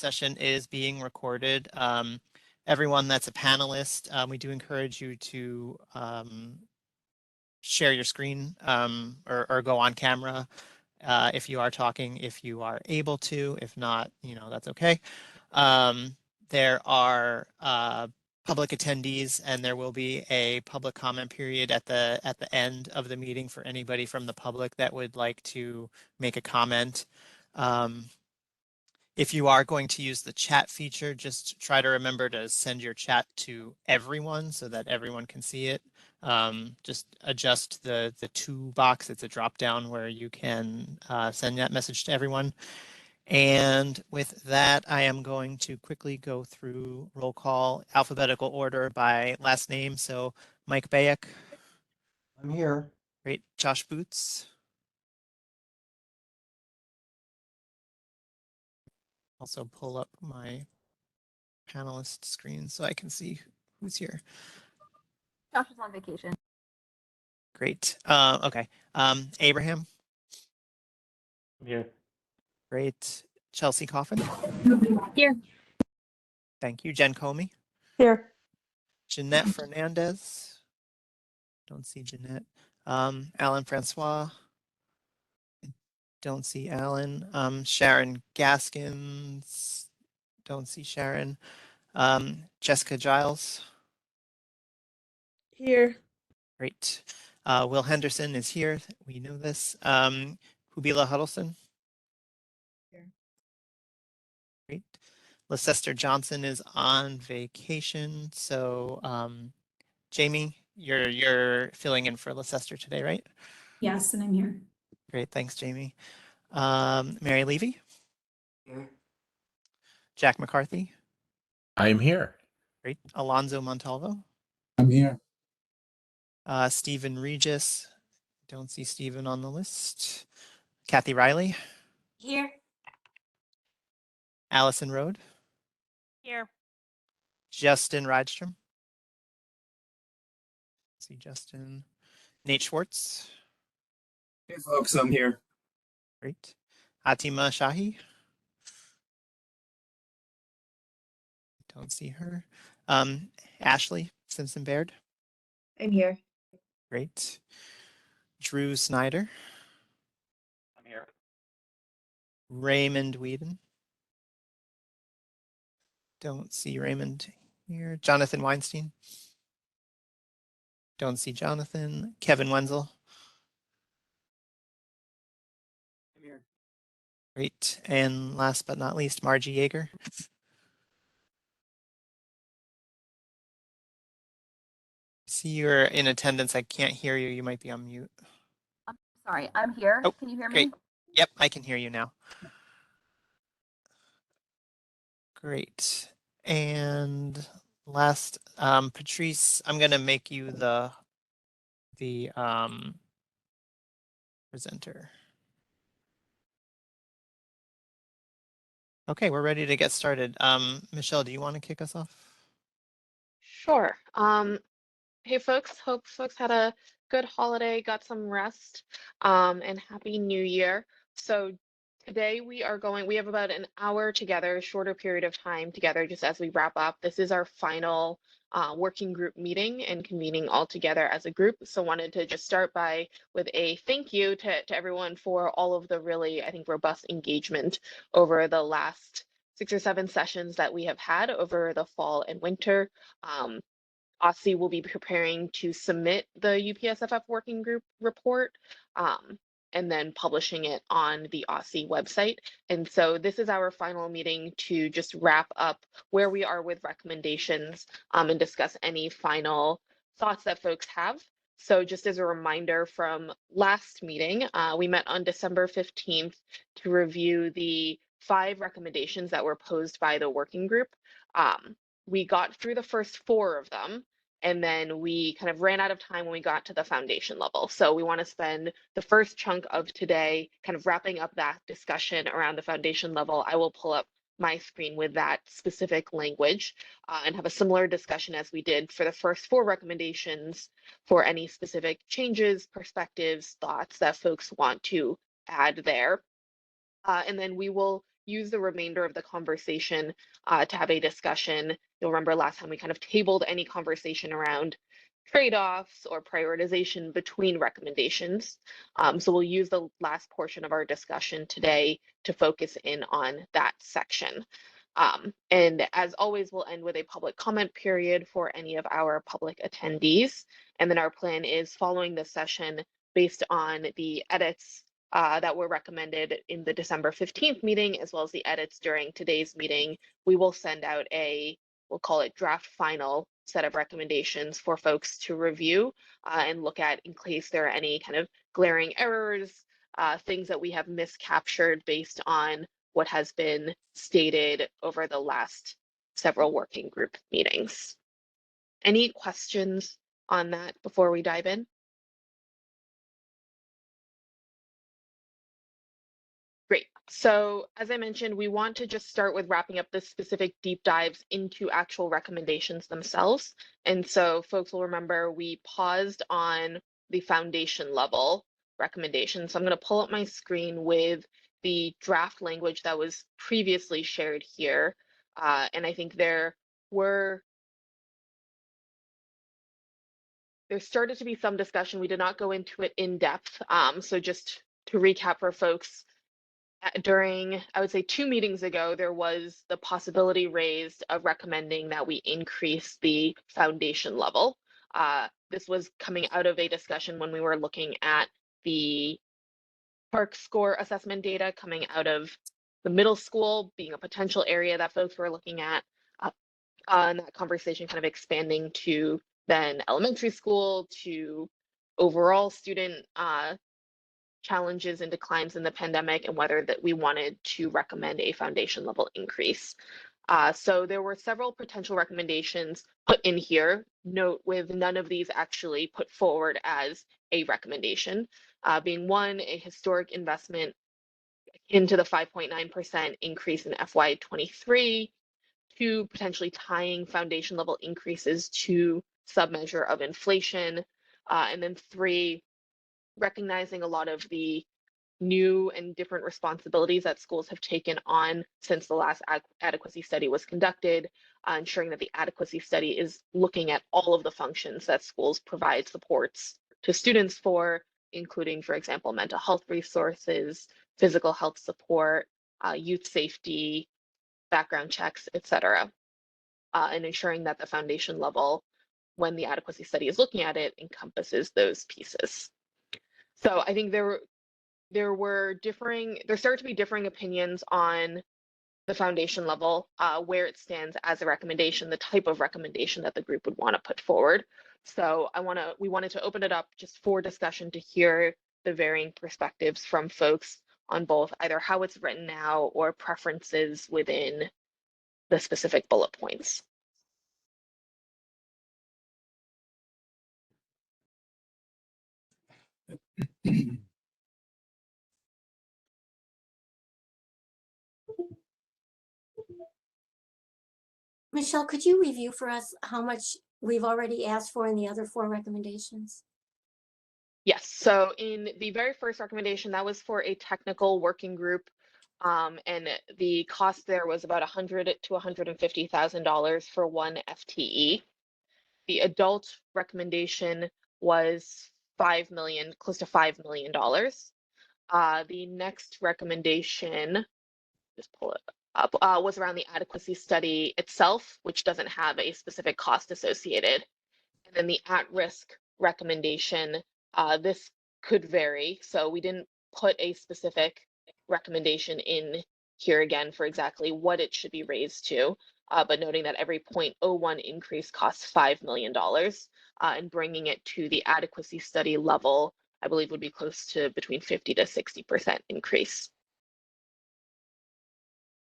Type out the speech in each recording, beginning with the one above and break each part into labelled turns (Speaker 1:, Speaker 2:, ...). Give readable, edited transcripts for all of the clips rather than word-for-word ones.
Speaker 1: session is being recorded. Everyone that's a panelist, we do encourage you to share your screen or go on camera if you are talking, if you are able to. If not, that's okay. There are public attendees, and there will be a public comment period at the end of the meeting for anybody from the public that would like to make a comment. If you are going to use the chat feature, just try to remember to send your chat to everyone so that everyone can see it. Just adjust the to box. It's a drop down where you can send that message to everyone. And with that, I am going to quickly go through roll call alphabetical order by last name. So Mike Bayek.
Speaker 2: I'm here.
Speaker 1: Great. Josh Boots. Also pull up my panelist screen so I can see who's here.
Speaker 3: Josh is on vacation.
Speaker 1: Great. Okay. Abraham.
Speaker 2: I'm here.
Speaker 1: Great. Chelsea Coffin.
Speaker 3: Here.
Speaker 1: Thank you. Jen Comey.
Speaker 3: Here.
Speaker 1: Jeanette Fernandez. Don't see Jeanette. Alan Francois. Don't see Alan. Sharon Gaskins. Don't see Sharon. Jessica Giles.
Speaker 3: Here.
Speaker 1: Great. Will Henderson is here. We know this. Hubila Huddleston.
Speaker 3: Here.
Speaker 1: Great. Leicester Johnson is on vacation. So Jamie, you're filling in for Leicester today, right?
Speaker 4: Yes, and I'm here.
Speaker 1: Great. Thanks, Jamie. Mary Levy.
Speaker 2: Here.
Speaker 1: Jack McCarthy.
Speaker 5: I'm here.
Speaker 1: Great. Alonzo Montalvo.
Speaker 6: I'm here.
Speaker 1: Stephen Regis. Don't see Stephen on the list. Kathy Riley.
Speaker 3: Here.
Speaker 1: Allison Rode.
Speaker 3: Here.
Speaker 1: Justin Rydstrom. See Justin. Nate Schwartz.
Speaker 6: Hey folks, I'm here.
Speaker 1: Great. Atima Shahi. Don't see her. Ashley Simpson Baird.
Speaker 3: I'm here.
Speaker 1: Great. Drew Snyder.
Speaker 2: I'm here.
Speaker 1: Raymond Whedon. Don't see Raymond here. Jonathan Weinstein. Don't see Jonathan. Kevin Wenzel.
Speaker 2: I'm here.
Speaker 1: Great. And last but not least, Margie Yeager. See you're in attendance. I can't hear you. You might be on mute.
Speaker 3: I'm sorry. I'm here.
Speaker 1: Oh,
Speaker 3: can you hear me?
Speaker 1: great. Yep, I can hear you now. Great. And last, Patrice, I'm gonna make you the presenter. Okay, we're ready to get started. Michelle, do you want to kick us off?
Speaker 7: Sure. Hey folks, hope folks had a good holiday, got some rest, and happy new year. So today we have about an hour together, a shorter period of time together just as we wrap up. This is our final working group meeting and convening all together as a group. So wanted to just start with a thank you to everyone for all of the really, I think, robust engagement over the last 6 or 7 sessions that we have had over the fall and winter. OSCE will be preparing to submit the UPSFF Working Group report and then publishing it on the OSCE website. And so this is our final meeting to just wrap up where we are with recommendations and discuss any final thoughts that folks have. So just as a reminder from last meeting, we met on December 15th to review the 5 recommendations that were posed by the working group. We got through the first 4 of them, and then we kind of ran out of time when we got to the foundation level. So we want to spend the first chunk of today kind of wrapping up that discussion around the foundation level. I will pull up my screen with that specific language and have a similar discussion as we did for the first 4 recommendations for any specific changes, perspectives, thoughts that folks want to add there. And then we will use the remainder of the conversation to have a discussion. You'll remember last time we kind of tabled any conversation around trade-offs or prioritization between recommendations. So we'll use the last portion of our discussion today to focus in on that section. And as always, we'll end with a public comment period for any of our public attendees. And then our plan is following this session based on the edits that were recommended in the December 15th meeting, as well as the edits during today's meeting. We will send out we'll call it draft final set of recommendations for folks to review and look at in case there are any kind of glaring errors, things that we have miscaptured based on what has been stated over the last several working group meetings. Any questions on that before we dive in? Great. So as I mentioned, we want to just start with wrapping up the specific deep dives into actual recommendations themselves. And so folks will remember we paused on the foundation level recommendations. So I'm going to pull up my screen with the draft language that was previously shared here. And I think there started to be some discussion. We did not go into it in depth. So just to recap for folks, during, I would say 2 meetings ago, there was the possibility raised of recommending that we increase the foundation level. This was coming out of a discussion when we were looking at the PARCC score assessment data coming out of the middle school being a potential area that folks were looking at, and that conversation kind of expanding to then elementary school, to overall student challenges and declines in the pandemic, and whether that we wanted to recommend a foundation level increase. So there were several potential recommendations put in here. Note with none of these actually put forward as a recommendation, being one, a historic investment into the 5.9% increase in FY23, two, potentially tying foundation level increases to submeasure of inflation, and then three, recognizing a lot of the new and different responsibilities that schools have taken on since the last adequacy study was conducted, ensuring that the adequacy study is looking at all of the functions that schools provide supports to students for, including, for example, mental health resources, physical health support, youth safety, background checks, etc., and ensuring that the foundation level, when the adequacy study is looking at it, encompasses those pieces. So I think there started to be differing opinions on the foundation level, where it stands as a recommendation, the type of recommendation that the group would want to put forward. So we wanted to open it up just for discussion to hear the varying perspectives from folks on both either how it's written now or preferences within the specific bullet points.
Speaker 4: Michelle, could you review for us how much we've already asked for in the other 4 recommendations?
Speaker 7: Yes, so in the very first recommendation, that was for a technical working group, and the cost there was about $100,000 to $150,000 for one FTE. The adult recommendation was $5 million, close to $5 million. The next recommendation, just pull it up, was around the adequacy study itself, which doesn't have a specific cost associated. And then the at-risk recommendation, this could vary. So we didn't put a specific recommendation in here again for exactly what it should be raised to, but noting that every 0.01 increase costs $5 million, and bringing it to the adequacy study level, I believe would be close to between 50 to 60% increase.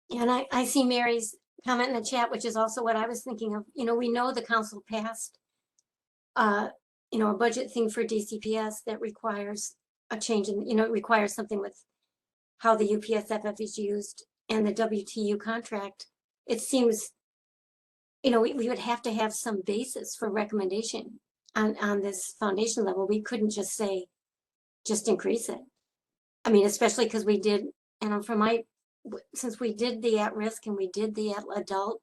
Speaker 4: Yeah, and I see Mary's comment in the chat, which is also what I was thinking of. You know, we know the council passed, a budget thing for DCPS that requires a change in, it requires something with how the UPSFF is used and the WTU contract. It seems, we would have to have some basis for recommendation on this foundation level. We couldn't just say, just increase it. I mean, especially because we did, and from my since we did the at-risk and we did the adult,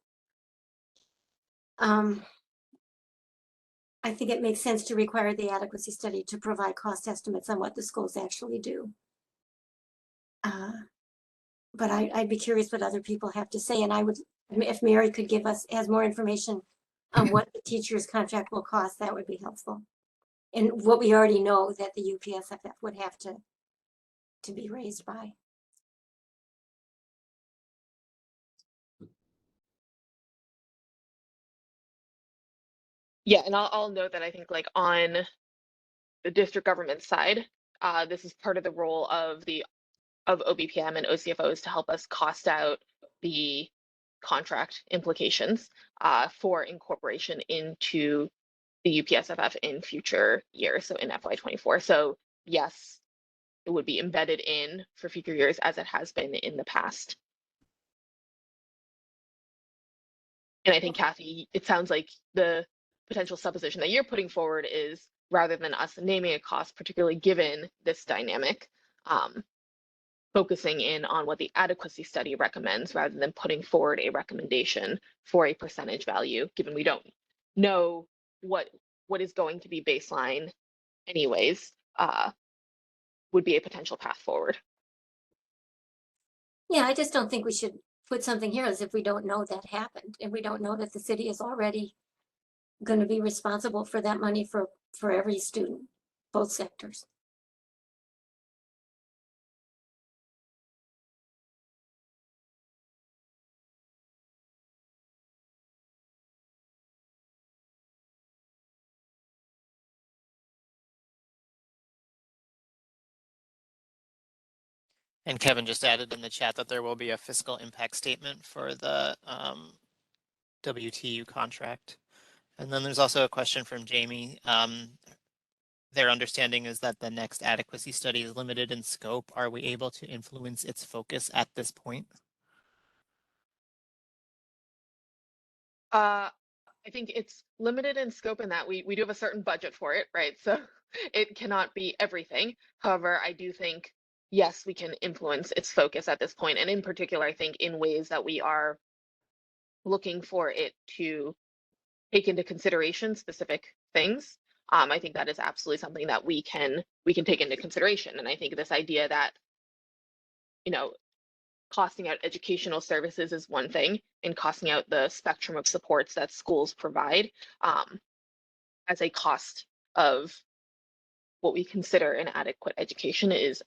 Speaker 4: I think it makes sense to require the adequacy study to provide cost estimates on what the schools actually do. But I'd be curious what other people have to say, and I would, if Mary could give us, has more information on what the teacher's contract will cost, that would be helpful. And what we already know that the UPSFF would have to be raised by.
Speaker 7: Yeah, and I'll note that I think like on the district government side, this is part of the role of OBPM and OCFOs to help us cost out the contract implications for incorporation into the UPSFF in future years, so in FY24. So yes, it would be embedded in for future years as it has been in the past. And I think, Kathy, it sounds like the potential supposition that you're putting forward is rather than us naming a cost, particularly given this dynamic, focusing in on what the adequacy study recommends rather than putting forward a recommendation for a percentage value, given we don't know what is going to be baseline anyways, would be a potential path forward.
Speaker 4: Yeah, I just don't think we should put something here as if we don't know that happened and we don't know that the city is already going to be responsible for that money for every student, both sectors.
Speaker 1: And Kevin just added in the chat that there will be a fiscal impact statement for the WTU contract. And then there's also a question from Jamie. Their understanding is that the next adequacy study is limited in scope. Are we able to influence its focus at this point?
Speaker 7: I think it's limited in scope in that we do have a certain budget for it, right? So it cannot be everything. However, I do think, yes, we can influence its focus at this point. And in particular, I think in ways that we are looking for it to take into consideration specific things. I think that is absolutely something that we can take into consideration. And I think this idea that, you know, costing out educational services is one thing, and costing out the spectrum of supports that schools provide as a cost of what we consider an adequate education is,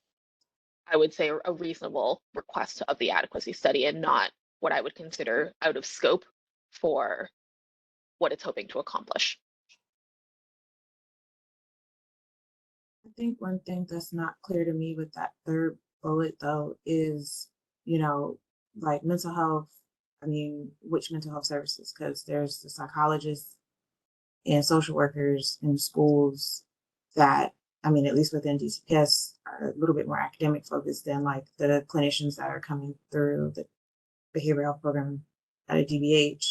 Speaker 7: I would say, a reasonable request of the adequacy study and not what I would consider out of scope for what it's hoping to accomplish.
Speaker 5: I think one thing that's not clear to me with that third bullet though is, like mental health. I mean, which mental health services? Because there's the psychologists and social workers in schools that, I mean, at least within DCPS, are a little bit more academic focused than like the clinicians that are coming through the behavioral health program at a DBH.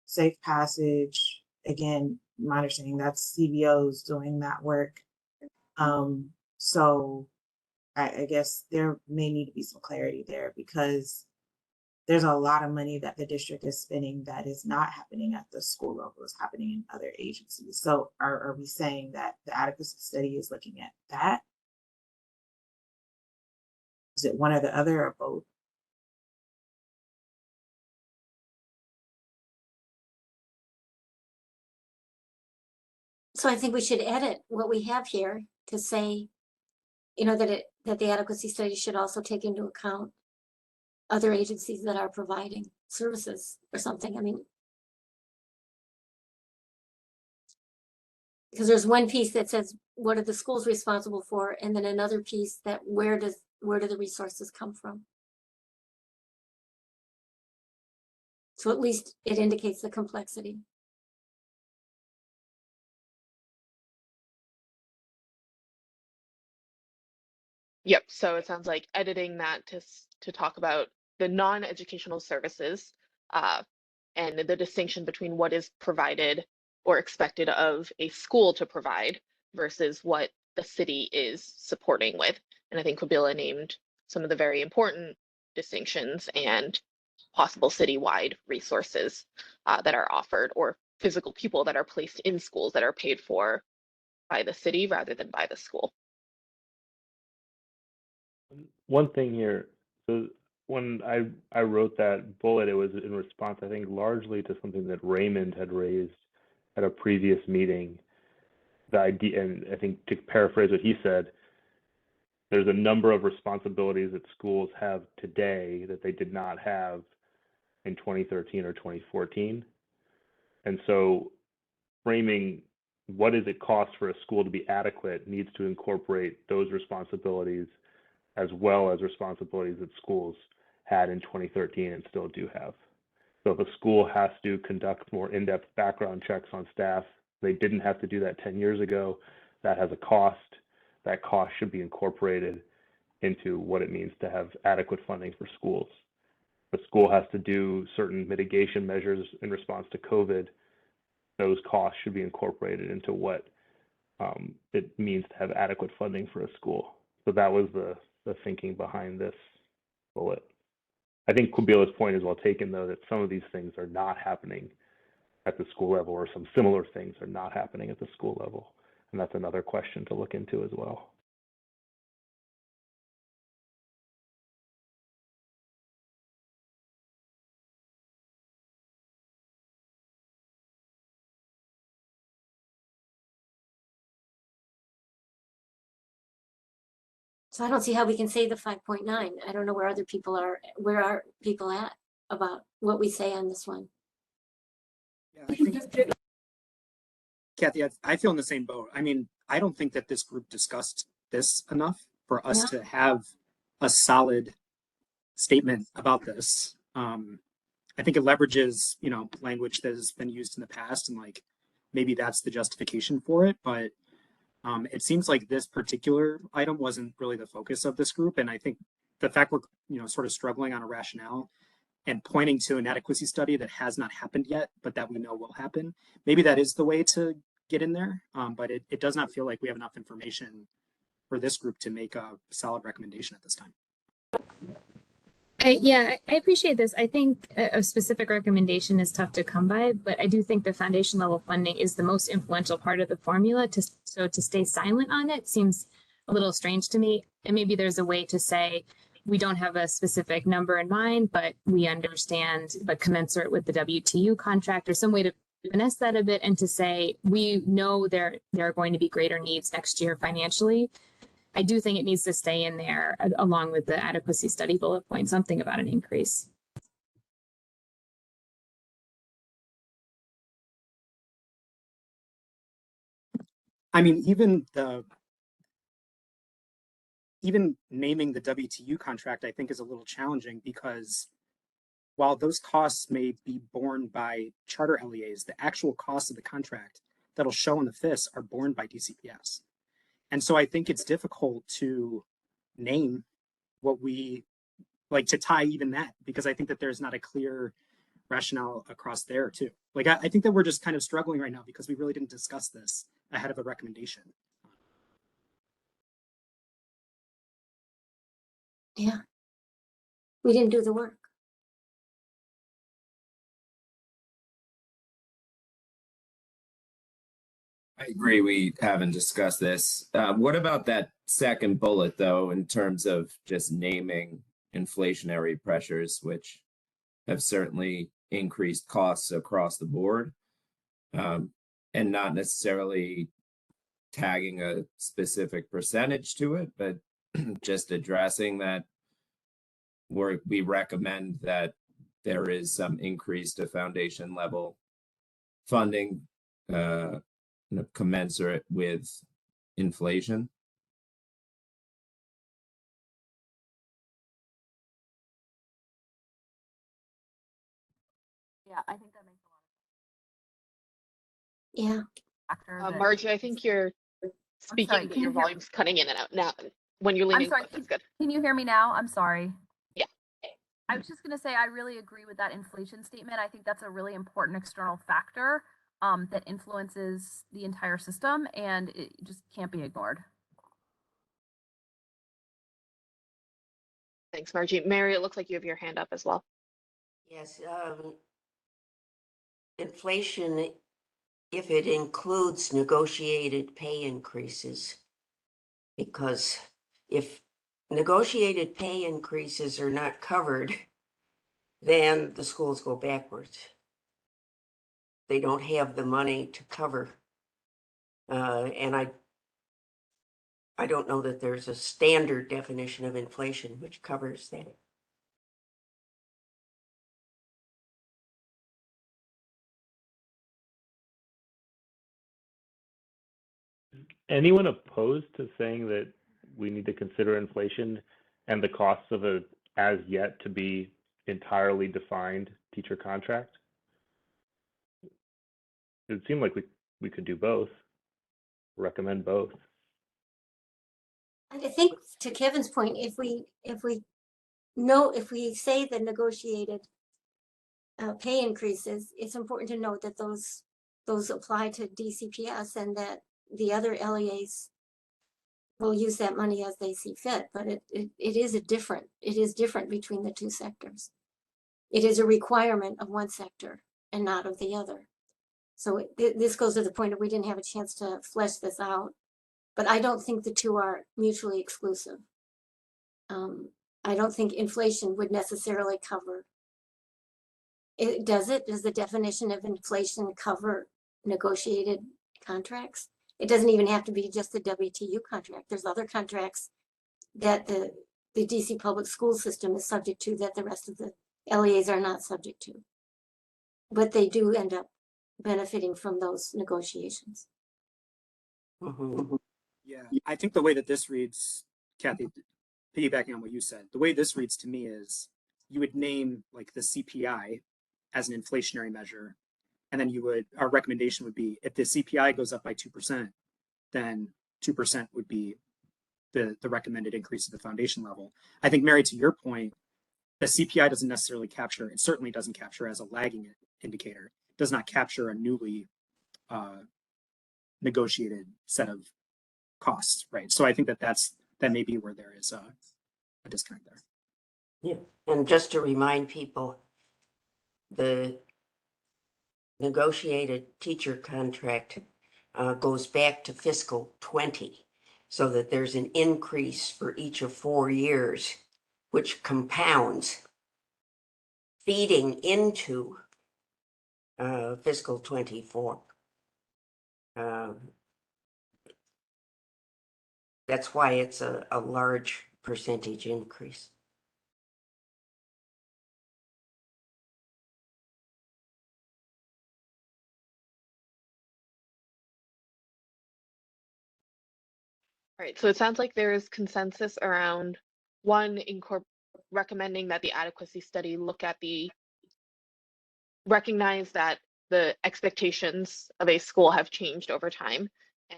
Speaker 5: Safe Passage, again, my understanding that's CBOs doing that work. So I guess there may need to be some clarity there because there's a lot of money that the district is spending that is not happening at the school level, it's happening in other agencies. So are we saying that the adequacy study is looking at that? Is it one or the other or both?
Speaker 4: So I think we should edit what we have here to say, that the adequacy study should also take into account other agencies that are providing services or something. I mean, because there's one piece that says, what are the schools responsible for? And then another piece that where do the resources come from? So at least it indicates the complexity.
Speaker 7: Yep. So it sounds like editing that to talk about the non-educational services and the distinction between what is provided or expected of a school to provide versus what the city is supporting with. And I think Kabila named some of the very important distinctions and possible citywide resources that are offered, or physical people that are placed in schools that are paid for by the city rather than by the school.
Speaker 8: One thing here, so when I wrote that bullet, it was in response, I think, largely to something that Raymond had raised at a previous meeting. The idea, and I think to paraphrase what he said, there's a number of responsibilities that schools have today that they did not have in 2013 or 2014. And so framing what does it cost for a school to be adequate needs to incorporate those responsibilities as well as responsibilities that schools had in 2013 and still do have. So if a school has to conduct more in-depth background checks on staff, they didn't have to do that 10 years ago, that has a cost. That cost should be incorporated into what it means to have adequate funding for schools. The school has to do certain mitigation measures in response to COVID. Those costs should be incorporated into what it means to have adequate funding for a school. So that was the thinking behind this bullet. I think Kwabila's point is well taken, though, that some of these things are not happening at the school level, or some similar things are not happening at the school level. And that's another question to look into as well.
Speaker 4: So I don't see how we can say the 5.9. I don't know where other people are, where are people at about what we say on this one.
Speaker 9: Yeah, I think, Kathy, I feel in the same boat. I mean, I don't think that this group discussed this enough for us to have a solid statement about this. I think it leverages, you know, language that has been used in the past, and like maybe that's the justification for it. But it seems like this particular item wasn't really the focus of this group, and I think the fact we're, you know, sort of struggling on a rationale and pointing to an adequacy study that has not happened yet, but that we know will happen, maybe that is the way to get in there. But it does not feel like we have enough information for this group to make a solid recommendation at this time.
Speaker 10: I appreciate this. I think a specific recommendation is tough to come by, but I do think the foundation level funding is the most influential part of the formula. So to stay silent on it seems a little strange to me. And maybe there's a way to say, we don't have a specific number in mind, but we understand, but commensurate with the WTU contract, or some way to finesse that a bit and to say, we know there are going to be greater needs next year financially. I do think it needs to stay in there along with the adequacy study bullet point, something about an increase.
Speaker 9: I mean, even naming the WTU contract, I think, is a little challenging, because while those costs may be borne by charter LEAs, the actual costs of the contract that'll show in the FIS are borne by DCPS. And so I think it's difficult to name what we like, to tie even that, because I think that there's not a clear rationale across there too. Like, I think that we're just kind of struggling right now because we really didn't discuss this ahead of a recommendation.
Speaker 4: Yeah. We didn't do the work.
Speaker 11: I agree, we haven't discussed this. What about that second bullet, though, in terms of just naming inflationary pressures, which have certainly increased costs across the board, and not necessarily tagging a specific percentage to it, but just addressing that we recommend that there is some increase to foundation level funding commensurate with inflation.
Speaker 3: Yeah, I think that makes a lot of sense.
Speaker 4: Yeah.
Speaker 7: Margie, I think you're speaking, but your volume's cutting in and out now. When you're leaning, that's good.
Speaker 3: Can you hear me now? I'm sorry.
Speaker 7: Yeah.
Speaker 3: I was just going to say, I really agree with that inflation statement. I think that's a really important external factor that influences the entire system, and it just can't be ignored.
Speaker 7: Thanks, Margie. Mary, it looks like you have your hand up as well.
Speaker 12: Yes, inflation, if it includes negotiated pay increases, because if negotiated pay increases are not covered, then the schools go backwards. They don't have the money to cover. And I don't know that there's a standard definition of inflation which covers that.
Speaker 8: Anyone opposed to saying that we need to consider inflation and the costs of a as yet to be entirely defined teacher contract? It would seem like we could do both, recommend both.
Speaker 4: I think to Kevin's point, if we say the negotiated pay increases, it's important to note that those apply to DCPS and that the other LEAs will use that money as they see fit. But it is different between the two sectors. It is a requirement of one sector and not of the other. So this goes to the point of we didn't have a chance to flesh this out, but I don't think the two are mutually exclusive. I don't think inflation would necessarily cover. Does the definition of inflation cover negotiated contracts? It doesn't even have to be just the WTU contract. There's other contracts that the DC public school system is subject to that the rest of the LEAs are not subject to. But they do end up benefiting from those negotiations.
Speaker 9: Yeah, I think the way that this reads, Kathy, piggybacking on what you said, the way this reads to me is you would name like the CPI as an inflationary measure. And then our recommendation would be if the CPI goes up by 2%, then 2% would be the recommended increase at the foundation level. I think, Mary, to your point, the CPI doesn't necessarily capture, it certainly doesn't capture as a lagging indicator, it does not capture a newly negotiated set of costs, right? So I think that may be where there is a disconnect there.
Speaker 12: Yeah, and just to remind people, the negotiated teacher contract goes back to fiscal 20, so that there's an increase for each of 4 years, which compounds, feeding into fiscal 24. That's why it's a large percentage increase.
Speaker 7: Right, so it sounds like there is consensus around one, recommending that the adequacy study recognize that the expectations of a school have changed over time,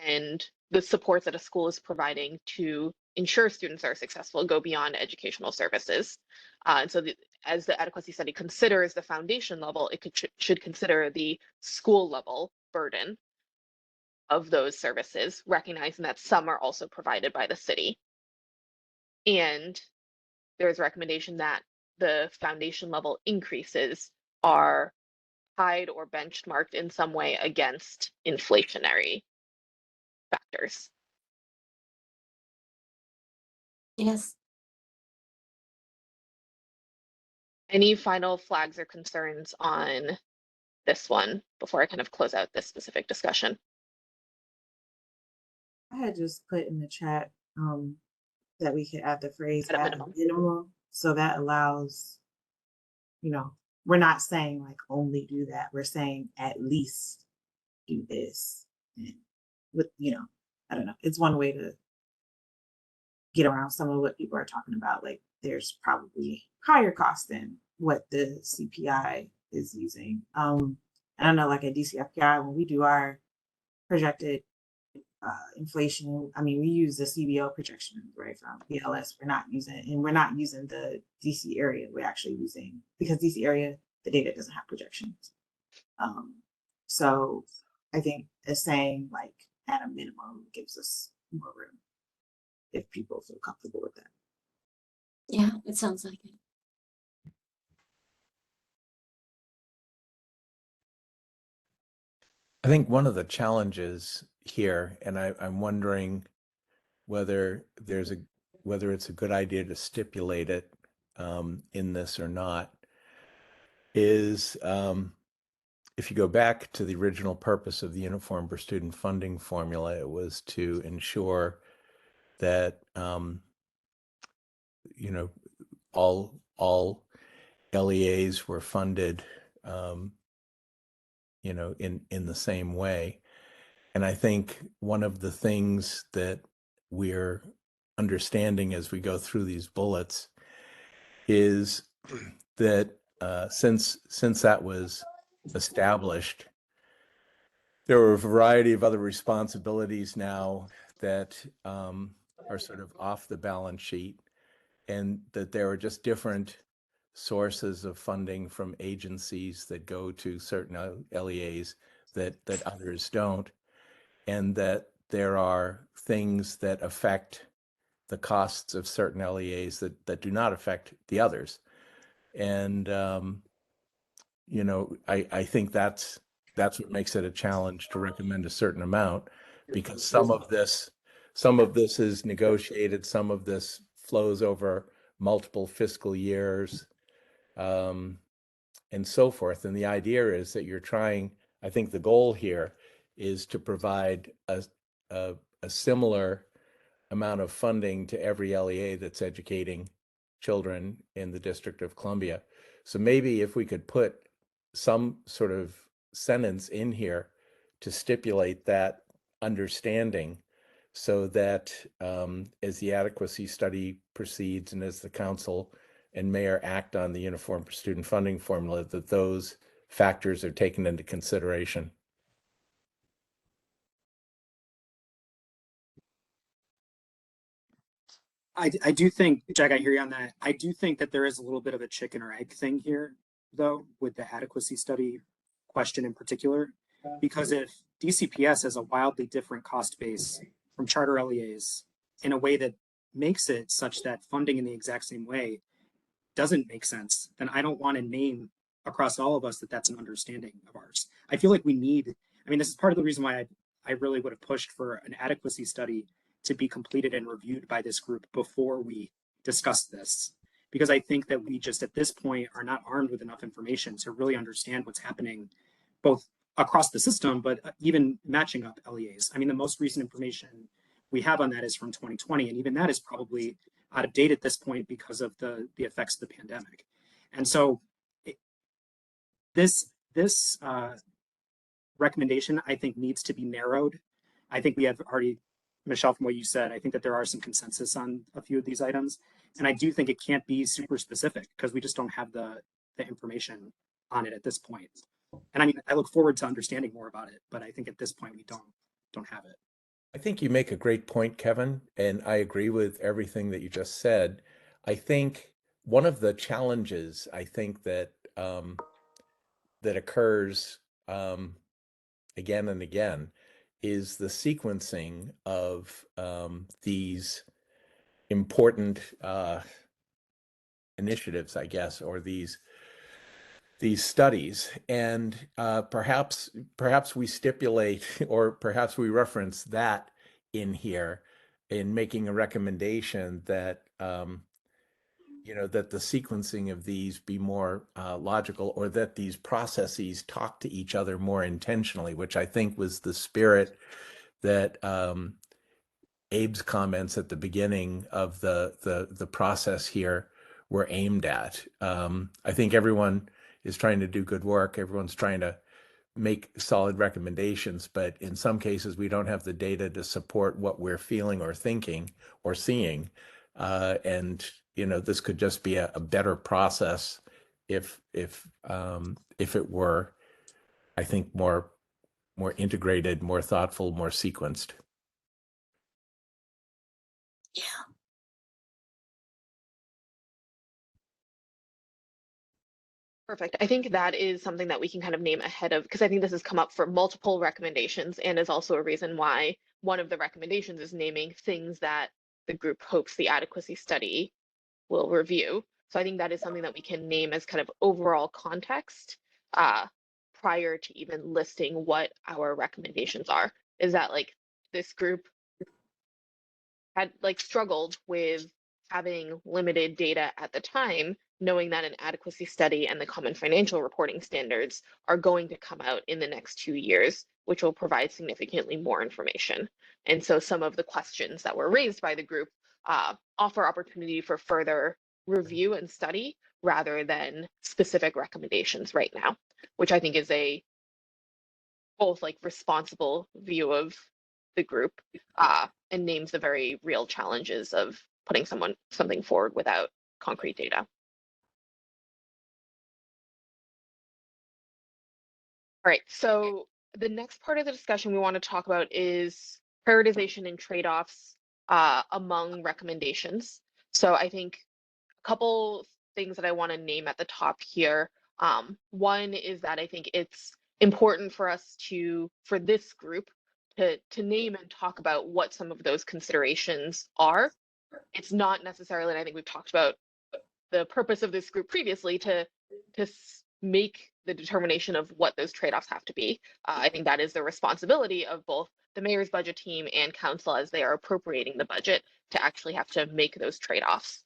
Speaker 7: and the supports that a school is providing to ensure students are successful go beyond educational services. And so as the adequacy study considers the foundation level, it should consider the school level burden of those services, recognizing that some are also provided by the city. And there's a recommendation that the foundation level increases are tied or benchmarked in some way against inflationary factors.
Speaker 4: Yes.
Speaker 7: Any final flags or concerns on this one before I kind of close out this specific discussion?
Speaker 5: I had just put in the chat that we could add the phrase
Speaker 7: At a
Speaker 5: at minimum. So that allows, we're not saying like only do that. We're saying at least do this. And with, I don't know. It's one way to get around some of what people are talking about. Like there's probably higher costs than what the CPI is using. I don't know, like at DCFPI, when we do our projected inflation, I mean, we use the CBO projection, right, from BLS. We're not using the DC area. We're actually using, because DC area, the data doesn't have projections. So I think as saying like at a minimum gives us more room if people feel comfortable with that.
Speaker 4: Yeah, it sounds like it.
Speaker 13: I think one of the challenges here, and I'm wondering whether whether it's a good idea to stipulate it in this or not, is if you go back to the original purpose of the Uniform per Student Funding Formula, it was to ensure that you know all LEAs were funded in the same way. And I think one of the things that we're understanding as we go through these bullets is that since that was established, there are a variety of other responsibilities now that are sort of off the balance sheet, and that there are just different sources of funding from agencies that go to certain LEAs that others don't, and that there are things that affect the costs of certain LEAs that do not affect the others. And I think that's what makes it a challenge to recommend a certain amount, because some of this is negotiated, some of this flows over multiple fiscal years, and so forth. And the idea is that you're trying, I think the goal here is to provide a similar amount of funding to every LEA that's educating children in the District of Columbia. So maybe if we could put some sort of sentence in here to stipulate that understanding, so that as the adequacy study proceeds and as the council and mayor act on the Uniform per Student Funding Formula, that those factors are taken into consideration.
Speaker 9: I do think, Jack, I hear you on that. I do think that there is a little bit of a chicken or egg thing here, though, with the adequacy study question in particular, because if DCPS has a wildly different cost base from charter LEAs in a way that makes it such that funding in the exact same way doesn't make sense, then I don't want to name across all of us that that's an understanding of ours. I feel like we need, I mean, this is part of the reason why I really would have pushed for an adequacy study to be completed and reviewed by this group before we discuss this. Because I think that we just at this point are not armed with enough information to really understand what's happening both across the system, but even matching up LEAs. I mean, the most recent information we have on that is from 2020, and even that is probably out of date at this point because of the effects of the pandemic. And so this recommendation, I think, needs to be narrowed. I think we have already, Michelle, from what you said, I think that there are some consensus on a few of these items. And I do think it can't be super specific because we just don't have the information on it at this point. And I mean, I look forward to understanding more about it, but I think at this point we don't have it.
Speaker 13: I think you make a great point, Kevin, and I agree with everything that you just said. I think one of the challenges I think that that occurs again and again is the sequencing of these important initiatives, I guess, or these studies, and perhaps we stipulate or perhaps we reference that in here in making a recommendation that that the sequencing of these be more logical, or that these processes talk to each other more intentionally, which I think was the spirit that Abe's comments at the beginning of the process here were aimed at. I think everyone is trying to do good work. Everyone's trying to make solid recommendations, but in some cases we don't have the data to support what we're feeling or thinking or seeing. And this could just be a better process if it were, I think, more integrated, more thoughtful, more sequenced.
Speaker 4: Yeah.
Speaker 7: Perfect. I think that is something that we can kind of name ahead of, because I think this has come up for multiple recommendations and is also a reason why one of the recommendations is naming things that the group hopes the adequacy study will review. So I think that is something that we can name as kind of overall context prior to even listing what our recommendations are. Is that like this group had like struggled with having limited data at the time, knowing that an adequacy study and the common financial reporting standards are going to come out in the next 2 years, which will provide significantly more information. And so some of the questions that were raised by the group offer opportunity for further review and study rather than specific recommendations right now, which I think is a both like responsible view of the group and names the very real challenges of putting something forward without concrete data. All right, so the next part of the discussion we want to talk about is prioritization and trade-offs among recommendations. So I think a couple things that I want to name at the top here. One is that I think it's important for us for this group to name and talk about what some of those considerations are. It's not necessarily, and I think we've talked about the purpose of this group previously, to make the determination of what those trade-offs have to be. I think that is the responsibility of both the mayor's budget team and council as they are appropriating the budget to actually have to make those trade-offs.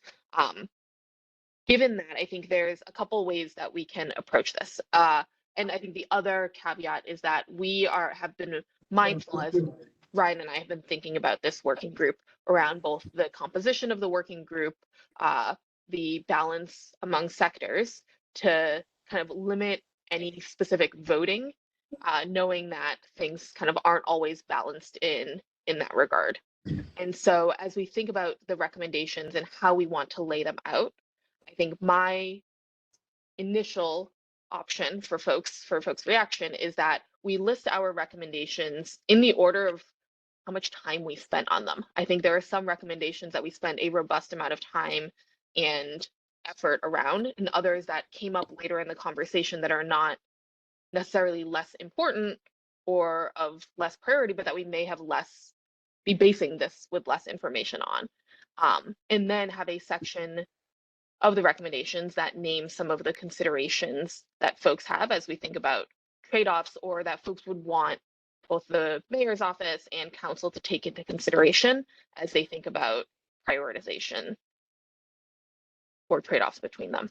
Speaker 7: Given that, I think there's a couple ways that we can approach this. And I think the other caveat is that we have been mindful, as Ryan and I have been thinking about this working group, around both the composition of the working group, the balance among sectors, to kind of limit any specific voting, knowing that things kind of aren't always balanced in that regard. And so as we think about the recommendations and how we want to lay them out, I think my initial option for folks' reaction is that we list our recommendations in the order of how much time we spent on them. I think there are some recommendations that we spent a robust amount of time and effort around, and others that came up later in the conversation that are not necessarily less important or of less priority, but that we may have be basing this with less information on. And then have a section of the recommendations that name some of the considerations that folks have as we think about trade-offs, or that folks would want both the mayor's office and council to take into consideration as they think about prioritization or trade-offs between them.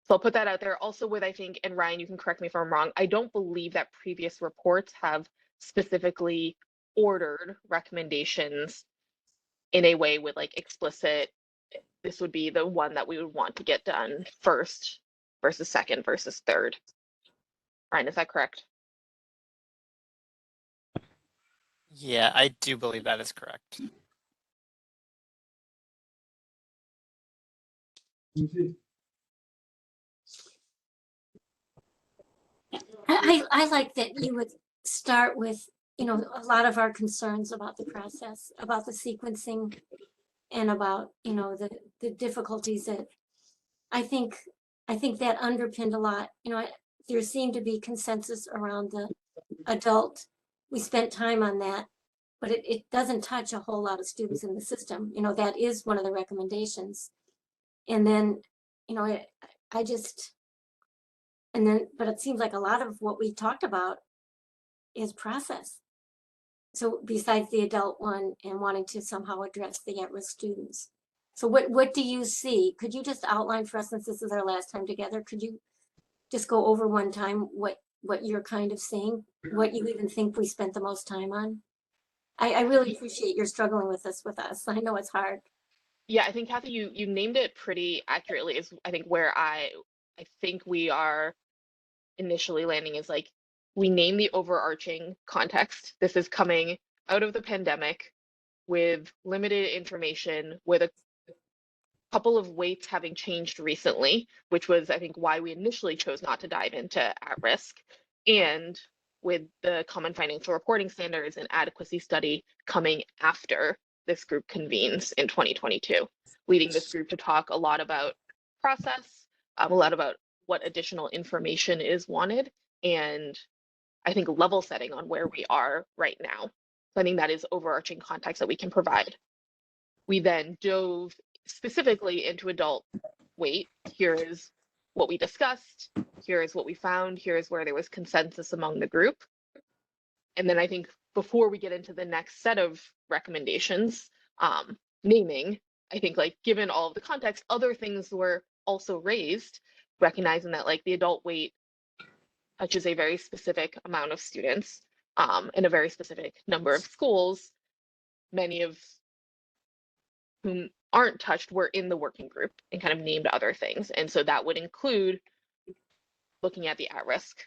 Speaker 7: So I'll put that out there also with, I think, and Ryan, you can correct me if I'm wrong, I don't believe that previous reports have specifically ordered recommendations in a way with like explicit, this would be the one that we would want to get done first versus second versus third. Ryan, is that correct?
Speaker 1: Yeah, I do believe that is correct.
Speaker 4: I like that you would start with, you know, a lot of our concerns about the process, about the sequencing, and about, you know, the difficulties that I think that underpinned a lot. You know, there seemed to be consensus around the adult. We spent time on that, but it doesn't touch a whole lot of students in the system. You know, that is one of the recommendations. And then, you know, but it seems like a lot of what we talked about is process. So besides the adult one and wanting to somehow address the at-risk students. So what do you see? Could you just outline for us, since this is our last time together, could you just go over one time what you're kind of seeing, what you even think we spent the most time on? I really appreciate your struggling with this with us. I know it's hard.
Speaker 7: Yeah, I think Kathy, you named it pretty accurately, is I think where I think we are initially landing is like, we name the overarching context. This is coming out of the pandemic with limited information, with a couple of weights having changed recently, which was, I think, why we initially chose not to dive into at risk, and with the common financial reporting standards and adequacy study coming after this group convenes in 2022, leading this group to talk a lot about process, a lot about what additional information is wanted, and I think level setting on where we are right now. So I think that is overarching context that we can provide. we then dove specifically into adult weight. Here is what we discussed. Here is what we found. Here is where there was consensus among the group. And then I think before we get into the next set of recommendations, naming, I think like given all of the context, other things were also raised, recognizing that like the adult weight touches a very specific amount of students in a very specific number of schools, many of whom aren't touched were in the working group and kind of named other things. And so that would include looking at the at-risk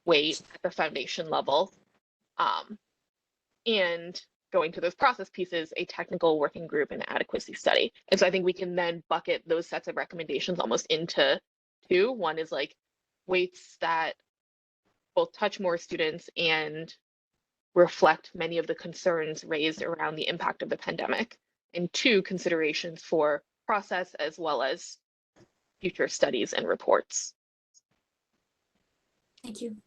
Speaker 7: weight at the foundation level, and going to those process pieces, a technical working group and adequacy study. And so I think we can then bucket those sets of recommendations almost into two. One is like weights that both touch more students and reflect many of the concerns raised around the impact of the pandemic, and two, considerations for process as well as future studies and reports.
Speaker 4: Thank you.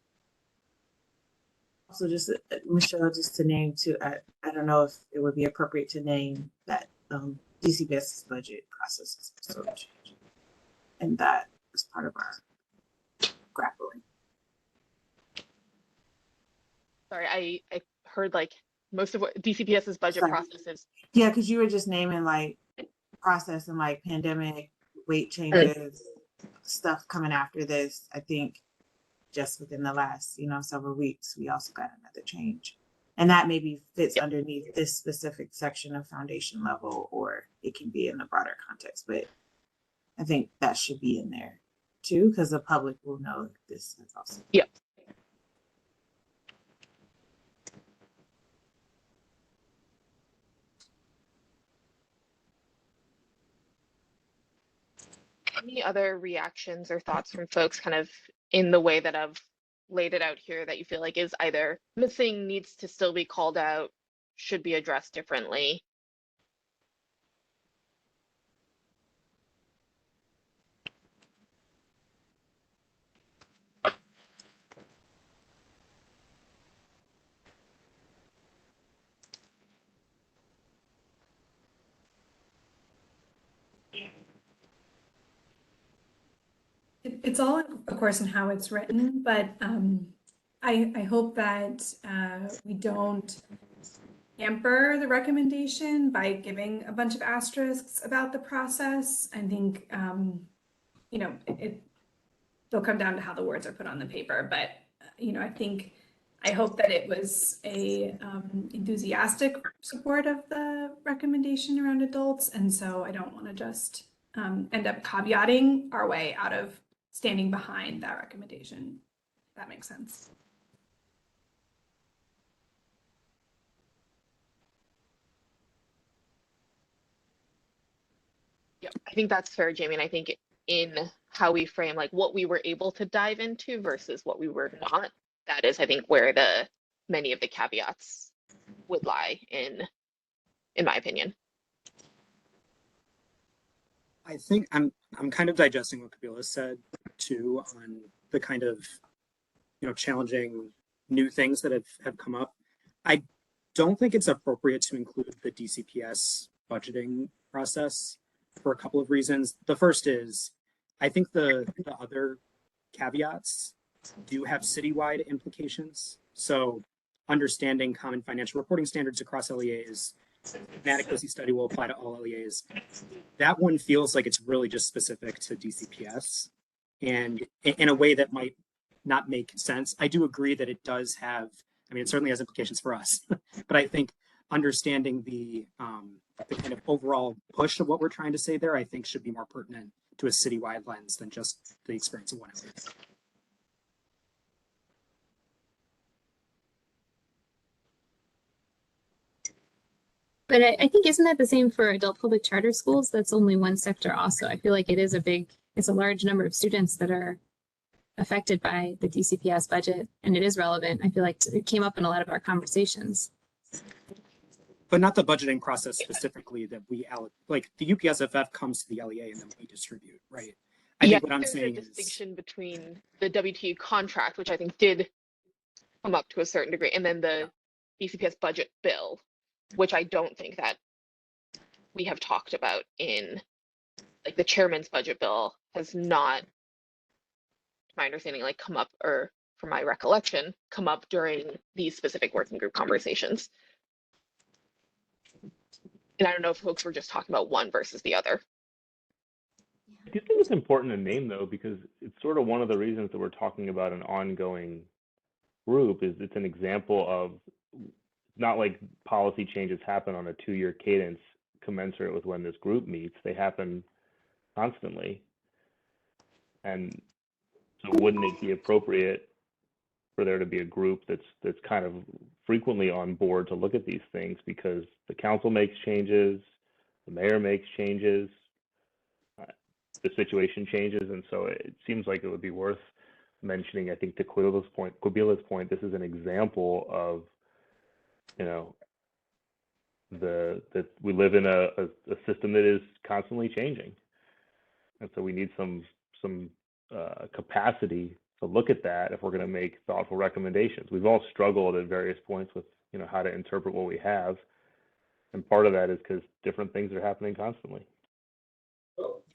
Speaker 5: Also, just Michelle, just to name too, I don't know if it would be appropriate to name that DCPS's budget process is also changing, and that is part of our grappling.
Speaker 7: Sorry, I heard like most of what DCPS's budget process is.
Speaker 5: Yeah, because you were just naming like process and like pandemic, weight changes, stuff coming after this. I think just within the last, several weeks, we also got another change. And that maybe fits underneath this specific section of foundation level, or it can be in the broader context. But I think that should be in there too, because the public will know that this is also.
Speaker 7: Yep. Any other reactions or thoughts from folks kind of in the way that I've laid it out here that you feel like is either missing, needs to still be called out, should be addressed differently?
Speaker 14: It's all, of course, in how it's written, but I hope that we don't hamper the recommendation by giving a bunch of asterisks about the process. I think, they'll come down to how the words are put on the paper, but, I hope that it was a enthusiastic support of the recommendation around adults. And so I don't want to just end up caveating our way out of standing behind that recommendation. If that makes sense.
Speaker 7: Yep, I think that's fair, Jamie. And I think in how we frame like what we were able to dive into versus what we were not, that is, I think, where many of the caveats would lie in my opinion.
Speaker 9: I think I'm kind of digesting what Kabila said too on the kind of, challenging new things that have come up. I don't think it's appropriate to include the DCPS budgeting process for a couple of reasons. The first is, I think the other caveats do have citywide implications. So understanding common financial reporting standards across LEAs, an adequacy study will apply to all LEAs. That one feels like it's really just specific to DCPS, and in a way that might not make sense. I do agree that it does have, it certainly has implications for us, but I think understanding the kind of overall push of what we're trying to say there, I think should be more pertinent to a citywide lens than just the experience of one LEA.
Speaker 10: But I think, isn't that the same for adult public charter schools? That's only one sector also. I feel like it's a large number of students that are affected by the DCPS budget, and it is relevant. I feel like it came up in a lot of our conversations.
Speaker 9: But not the budgeting process specifically that we allocate. Like the UPSFF comes to the LEA and then we distribute, right? I think what I'm saying
Speaker 7: is a distinction between the WTU contract, which I think did come up to a certain degree, and then the DCPS budget bill, which I don't think that we have talked about in like the chairman's budget bill has not, to my understanding, like come up, or from my recollection, come up during these specific working group conversations. And I don't know if folks were just talking about one versus the other.
Speaker 8: I do think it's important to name though, because it's sort of one of the reasons that we're talking about an ongoing group is it's an example of not like policy changes happen on a 2-year cadence commensurate with when this group meets. They happen constantly. And so wouldn't it be appropriate for there to be a group that's kind of frequently on board to look at these things, because the council makes changes, the mayor makes changes, the situation changes, and so it seems like it would be worth mentioning. I think to Qubila's point, this is an example of, you know, that we live in a system that is constantly changing, and so we need some capacity to look at that if we're going to make thoughtful recommendations. We've all struggled at various points with, you know, how to interpret what we have, and part of that is because different things are happening constantly.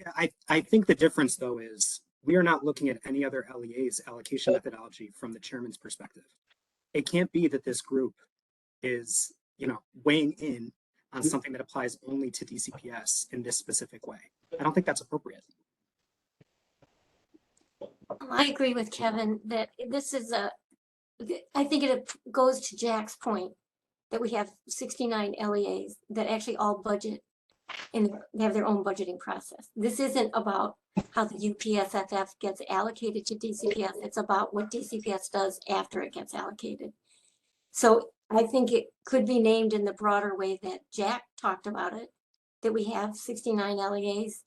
Speaker 9: Yeah, I think the difference though is we are not looking at any other LEA's allocation methodology from the chairman's perspective. It can't be that this group is, you know, weighing in on something that applies only to DCPS in this specific way. I don't think that's appropriate.
Speaker 4: I agree with Kevin that this is I think it goes to Jack's point that we have 69 LEAs that actually all budget and they have their own budgeting process. This isn't about how the UPSFF gets allocated to DCPS. It's about what DCPS does after it gets allocated. So I think it could be named in the broader way that Jack talked about it, that we have 69 LEAs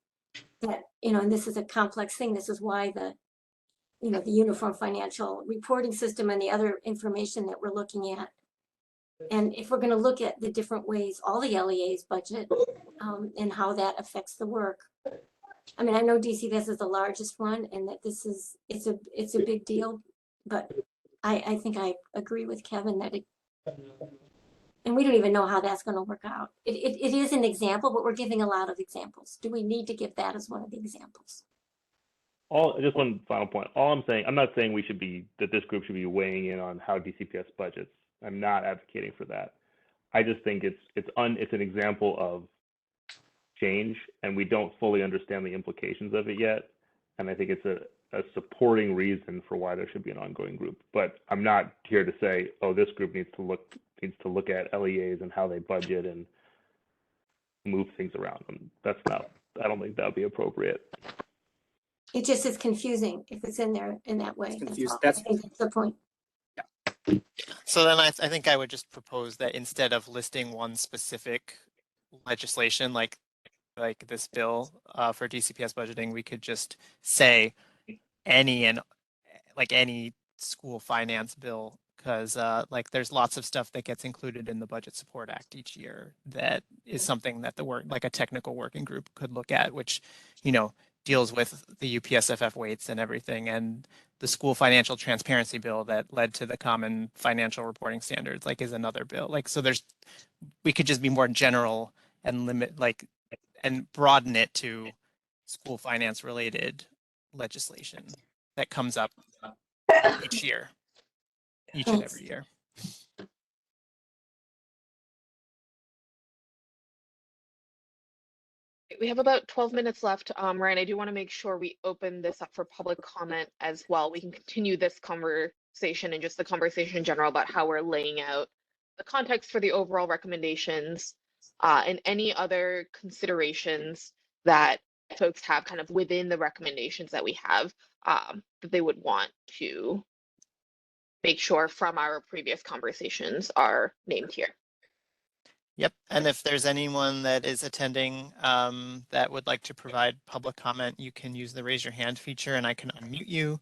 Speaker 4: that, you know, and this is a complex thing. This is why the, you know, the uniform financial reporting system and the other information that we're looking at. And if we're going to look at the different ways all the LEAs budget and how that affects the work, I mean, I know DCPS is the largest one, and that this is it's a big deal, but I think I agree with Kevin that it, and we don't even know how that's going to work out. It is an example, but we're giving a lot of examples. Do we need to give that as one of the examples?
Speaker 8: Just one final point. All I'm saying, I'm not saying that this group should be weighing in on how DCPS budgets. I'm not advocating for that. I just think it's an example of change, and we don't fully understand the implications of it yet. And I think it's a supporting reason for why there should be an ongoing group. But I'm not here to say, oh, this group needs to look at LEAs and how they budget and move things around. And I don't think that would be appropriate.
Speaker 4: It just is confusing if it's in there in that way.
Speaker 9: That's
Speaker 4: I think that's the point.
Speaker 1: So then I think I would just propose that instead of listing one specific legislation like this bill for DCPS budgeting, we could just say any school finance bill, because like there's lots of stuff that gets included in the Budget Support Act each year that is something that a technical working group could look at, which, you know, deals with the UPSFF weights and everything, and the school financial transparency bill that led to the common financial reporting standards, like, is another bill. Like, so we could just be more general and and broaden it to school finance related legislation that comes up each and every year.
Speaker 7: We have about 12 minutes left. Ryan, I do want to make sure we open this up for public comment as well. We can continue this conversation and just the conversation in general about how we're laying out the context for the overall recommendations and any other considerations that folks have kind of within the recommendations that we have that they would want to make sure from our previous conversations are named here.
Speaker 1: Yep. And if there's anyone that is attending that would like to provide public comment, you can use the raise your hand feature and I can unmute you.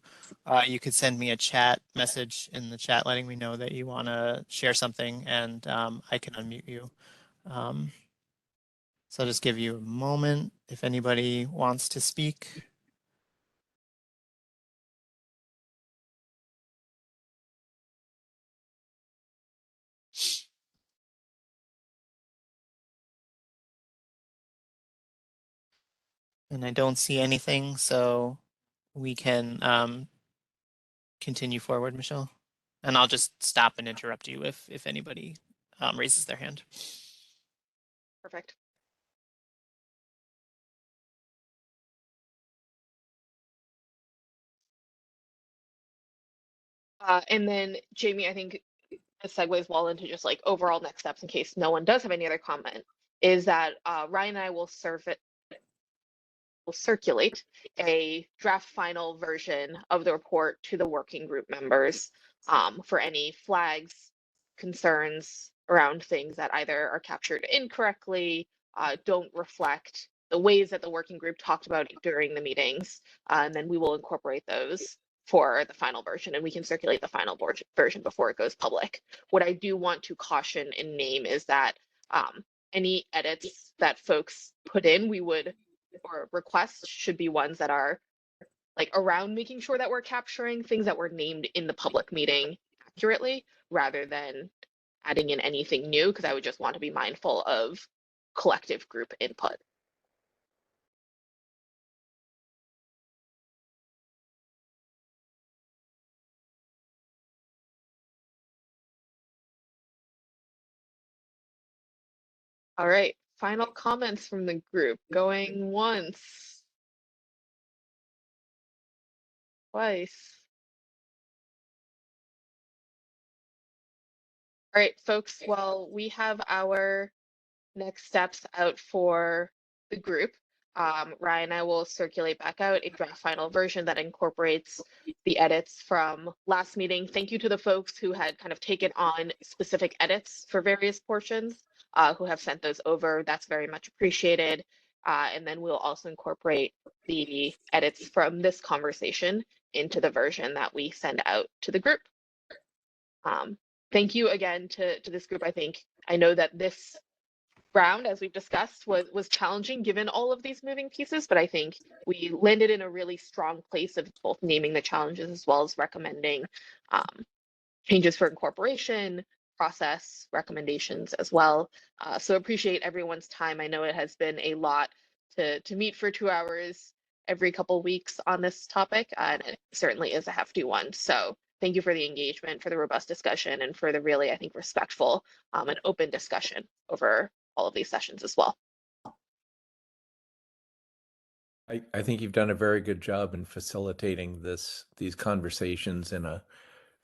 Speaker 1: You could send me a chat message in the chat letting me know that you want to share something, and I can unmute you. So I'll just give you a moment if anybody wants to speak. And I don't see anything, so we can continue forward, Michelle. And I'll just stop and interrupt you if anybody raises their hand.
Speaker 7: Perfect. And then Jamie, I think it segues well into just like overall next steps in case no one does have any other comment, is that Ryan and I will circulate a draft final version of the report to the working group members for any flags, concerns around things that either are captured incorrectly, don't reflect the ways that the working group talked about during the meetings, and then we will incorporate those for the final version, and we can circulate the final version before it goes public. What I do want to caution and name is that any edits that folks put in, or requests should be ones that are like around making sure that we're capturing things that were named in the public meeting accurately, rather than adding in anything new, because I would just want to be mindful of collective group input. All right, final comments from the group. Going once, twice. All right, folks, well, we have our next steps out for the group. Ryan and I will circulate back out a draft final version that incorporates the edits from last meeting. Thank you to the folks who had kind of taken on specific edits for various portions, who have sent those over. That's very much appreciated. And then we'll also incorporate the edits from this conversation into the version that we send out to the group. Thank you again to this group. I know that this round, as we've discussed, was challenging given all of these moving pieces, but I think we landed in a really strong place of both naming the challenges as well as recommending changes for incorporation, process recommendations as well. So appreciate everyone's time. I know it has been a lot to meet for 2 hours every couple weeks on this topic, and it certainly is a hefty one. So thank you for the engagement, for the robust discussion, and for the really, I think, respectful and open discussion over all of these sessions as well.
Speaker 13: I think you've done a very good job in facilitating these conversations in a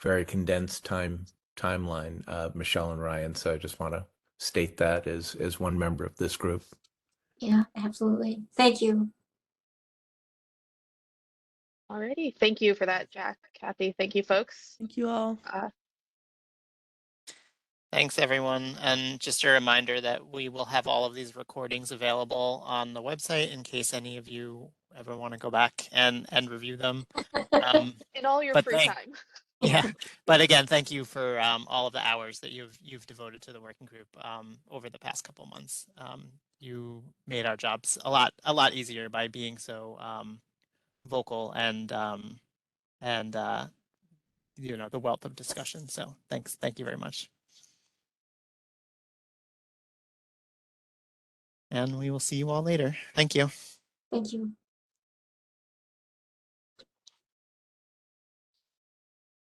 Speaker 13: very condensed timeline, Michelle and Ryan. So I just want to state that as one member of this group.
Speaker 4: Yeah, absolutely. Thank you.
Speaker 7: Alrighty, thank you for that, Jack, Kathy. Thank you, folks.
Speaker 15: Thank you all.
Speaker 1: Thanks, everyone. And just a reminder that we will have all of these recordings available on the website in case any of you ever want to go back and review them.
Speaker 7: In all your free time.
Speaker 1: Yeah, but again, thank you for all of the hours that you've devoted to the working group over the past couple months. You made our jobs a lot easier by being so vocal and the wealth of discussion. So thank you very much. And we will see you all later. Thank you.
Speaker 4: Thank you.